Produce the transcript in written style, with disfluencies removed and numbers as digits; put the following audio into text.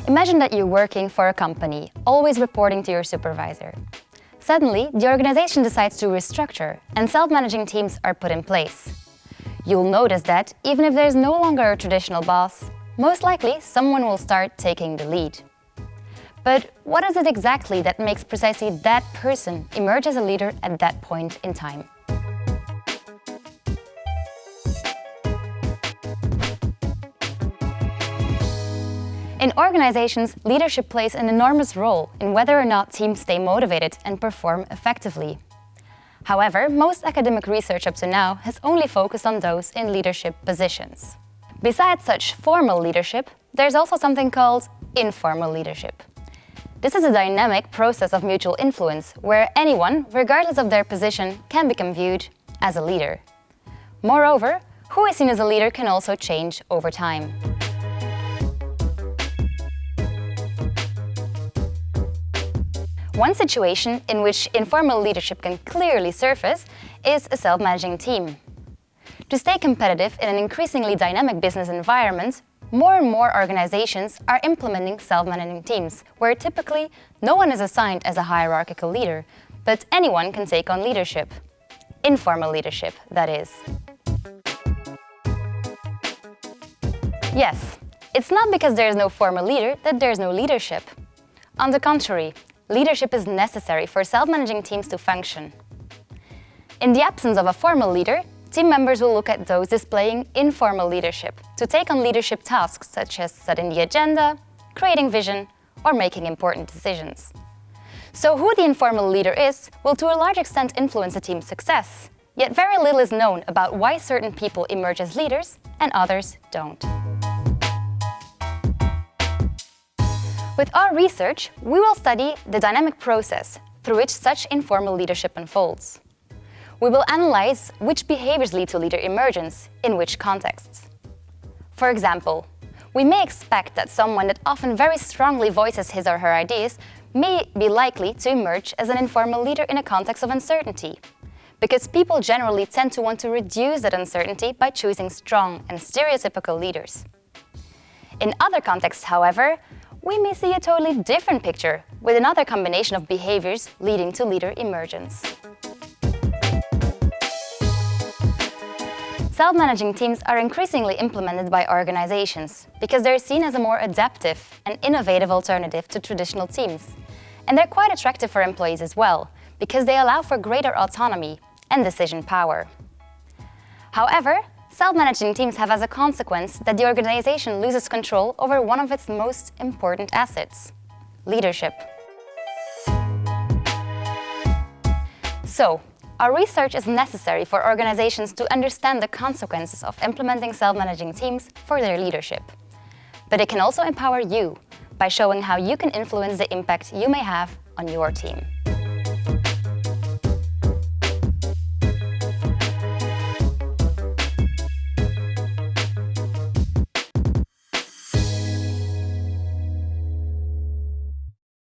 Imagine that you're working for a company, always reporting to your supervisor. Suddenly, the organization decides to restructure and self-managing teams are put in place. You'll notice that, even if there's no longer a traditional boss, most likely someone will start taking the lead. But what is it exactly that makes precisely that person emerge as a leader at that point in time? In organizations, leadership plays an enormous role in whether or not teams stay motivated and perform effectively. However, most academic research up to now has only focused on those in leadership positions. Besides such formal leadership, there's also something called informal leadership. This is a dynamic process of mutual influence where anyone, regardless of their position, can become viewed as a leader. Moreover, who is seen as a leader can also change over time. One situation in which informal leadership can clearly surface is a self-managing team. To stay competitive in an increasingly dynamic business environment, more and more organizations are implementing self-managing teams, where typically no one is assigned as a hierarchical leader, but anyone can take on leadership. Informal leadership, that is. Yes, it's not because there is no formal leader that there is no leadership. On the contrary, leadership is necessary for self-managing teams to function. In the absence of a formal leader, team members will look at those displaying informal leadership to take on leadership tasks such as setting the agenda, creating vision, or making important decisions. So who the informal leader is will to a large extent influence a team's success, yet very little is known about why certain people emerge as leaders and others don't. With our research, we will study the dynamic process through which such informal leadership unfolds. We will analyze which behaviors lead to leader emergence, in which contexts. For example, we may expect that someone that often very strongly voices his or her ideas may be likely to emerge as an informal leader in a context of uncertainty, because people generally tend to want to reduce that uncertainty by choosing strong and stereotypical leaders. In other contexts, however, we may see a totally different picture, with another combination of behaviors leading to leader emergence. Self-managing teams are increasingly implemented by organizations because they're seen as a more adaptive and innovative alternative to traditional teams. And they're quite attractive for employees as well, because they allow for greater autonomy and decision power. However, self-managing teams have as a consequence that the organization loses control over one of its most important assets: leadership. So, our research is necessary for organizations to understand the consequences of implementing self-managing teams for their leadership. But it can also empower you by showing how you can influence the impact you may have on your team.